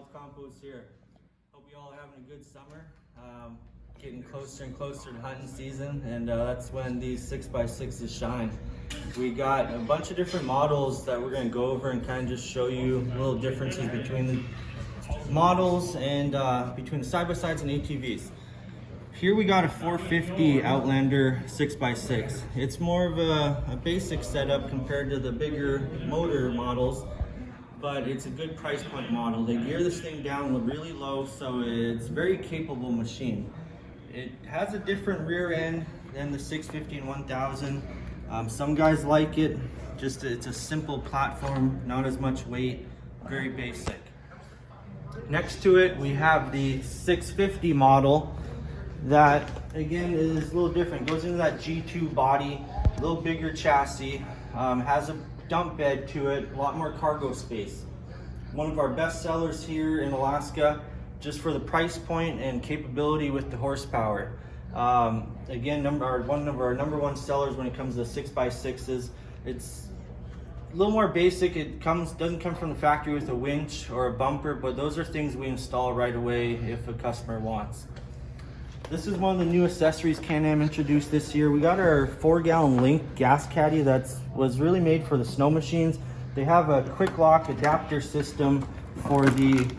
with Compost here. Hope you all are having a good summer. Getting closer and closer to hunting season, and that's when these 6x6s shine. We got a bunch of different models that we're going to go over and kind of just show you little differences between the models and between the side-by-sides and ATVs. Here we got a 450 Outlander 6x6. It's more of a basic setup compared to the bigger motor models, but it's a good price point model. They gear this thing down really low, so it's a very capable machine. It has a different rear end than the 650 and 1000. Some guys like it, just it's a simple platform, not as much weight, very basic. Next to it, we have the 650 model that, again, is a little different. Goes into that G2 body, a little bigger chassis, has a dump bed to it, a lot more cargo space. One of our best sellers here in Alaska, just for the price point and capability with the horsepower. Again, one of our number one sellers when it comes to 6x6s. It's a little more basic. It doesn't come from the factory with a winch or a bumper, but those are things we install right away if a customer wants. This is one of the new accessories Can-Am introduced this year. We got our 4-gallon Link gas caddy that was really made for the snow machines. They have a quick lock adapter system for the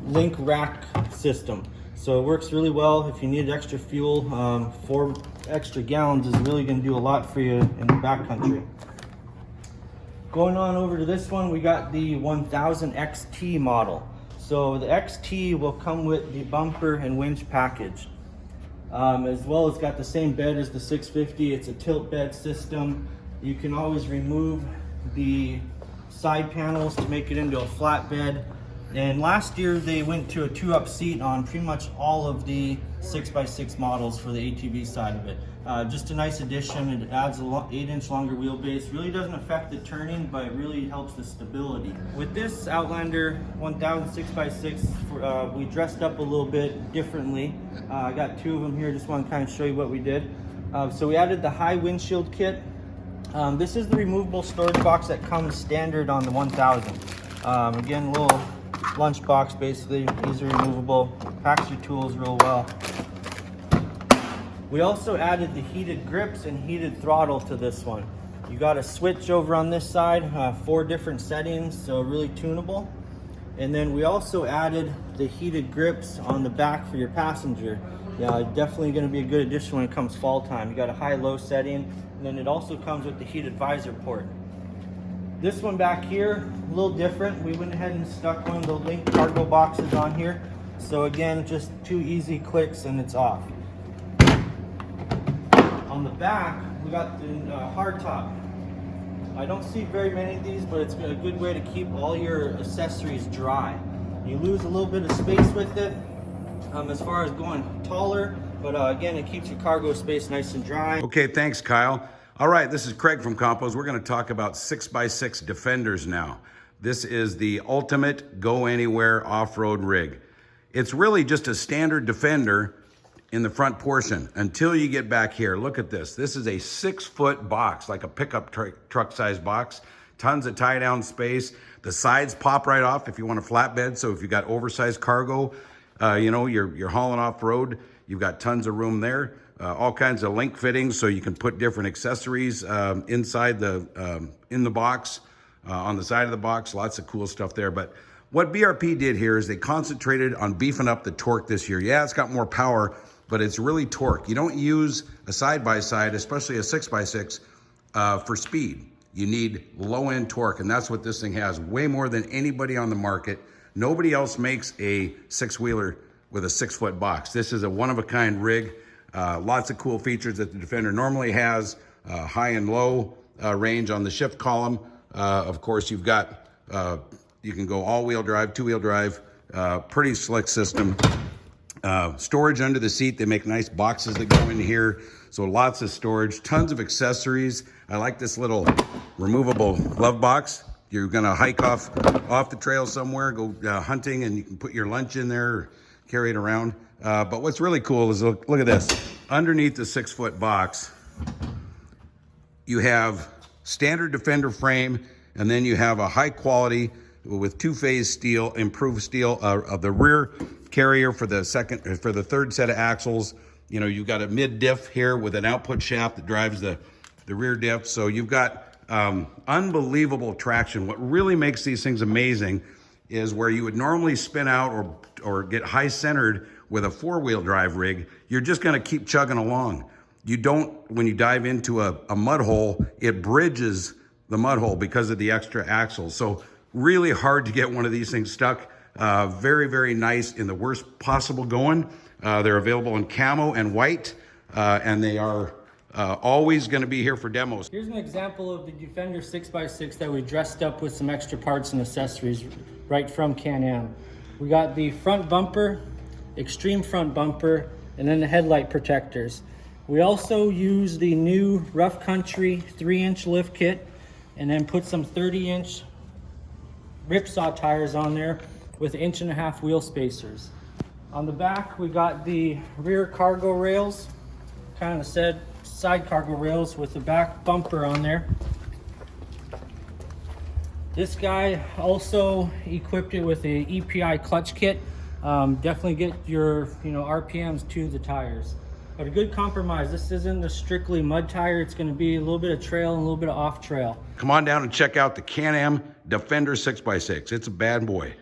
Link rack system. So it works really well. If you need extra fuel, 4 extra gallons is really going to do a lot for you in the backcountry. Going on over to this one, we got the 1000 XT model. So the XT will come with the bumper and winch package. As well as got the same bed as the 650. It's a tilt bed system. You can always remove the side panels to make it into a flat bed. And last year they went to a 2-up seat on pretty much all of the 6x6 models for the ATV side of it. Just a nice addition. It adds a 8-inch longer wheelbase. Really doesn't affect the turning, but it really helps the stability. With this Outlander 1000 6x6, we dressed up a little bit differently. I got 2 of them here. Just want to kind of show you what we did. So we added the high windshield kit. This is the removable storage box that comes standard on the 1000. Again, a little lunch box, basically, easily removable, packs your tools real well. We also added the heated grips and heated throttle to this one. You got a switch over on this side, 4 different settings, so really tunable. And then we also added the heated grips on the back for your passenger. Yeah, definitely going to be a good addition when it comes fall time. You got a high-low setting, and then it also comes with the heated visor port. This one back here, a little different. We went ahead and stuck one of the Link cargo boxes on here. So again, just 2 easy clicks and it's off. On the back, we got the hard top. I don't see very many of these, but it's a good way to keep all your accessories dry. You lose a little bit of space with it as far as going taller, but again, it keeps your cargo space nice and dry. Okay, thanks, Kyle. All right, this is Craig from Compost. We're going to talk about 6x6 Defenders now. This is the ultimate go-anywhere off-road rig. It's really just a standard Defender in the front portion until you get back here. Look at this. This is a 6-foot box, like a pickup truck size box. Tons of tie-down space. The sides pop right off if you want a flatbed. So if you got oversized cargo, you're hauling off-road, you've got tons of room there. All kinds of link fittings, so you can put different accessories inside in the box, on the side of the box. Lots of cool stuff there. But what BRP did here is they concentrated on beefing up the torque this year. Yeah, it's got more power, but it's really torque. You don't use a side-by-side, especially a 6x6, for speed. You need low-end torque, and that's what this thing has, way more than anybody on the market. Nobody else makes a 6-wheeler with a 6-foot box. This is a one-of-a-kind rig. Lots of cool features that the Defender normally has, high and low range on the shift column. Of course, you've got, you can go all-wheel drive, 2-wheel drive, pretty slick system. Storage under the seat. They make nice boxes that go in here. So lots of storage, tons of accessories. I like this little removable glove box. You're gonna hike off the trail somewhere, go hunting, and you can put your lunch in there, or carry it around. But what's really cool is look at this. Underneath the 6-foot box, you have standard Defender frame, and then you have a high quality with two-phase steel, improved steel of the rear carrier for the third set of axles. You know, you've got a mid diff here with an output shaft that drives the rear diff. So you've got unbelievable traction. What really makes these things amazing is where you would normally spin out or get high centered with a four-wheel drive rig, you're just gonna keep chugging along. You don't, when you dive into a mud hole, it bridges the mud hole because of the extra axles. So really hard to get one of these things stuck. Very, very nice in the worst possible going. They're available in camo and white, and they are always gonna be here for demos. Here's an example of the Defender 6x6 that we dressed up with some extra parts and accessories right from Can-Am. We got the front bumper, extreme front bumper, and then the headlight protectors. We also use the new Rough Country 3-inch lift kit, and then put some 30-inch ripsaw tires on there with 1.5 inch wheel spacers. On the back, we got the rear cargo rails, kind of said side cargo rails with the back bumper on there. This guy also equipped it with a EPI clutch kit. Definitely get your RPMs to the tires. But a good compromise. This isn't a strictly mud tire. It's going to be a little bit of trail and a little bit of off trail. Come on down and check out the Can-Am Defender 6x6. It's a bad boy.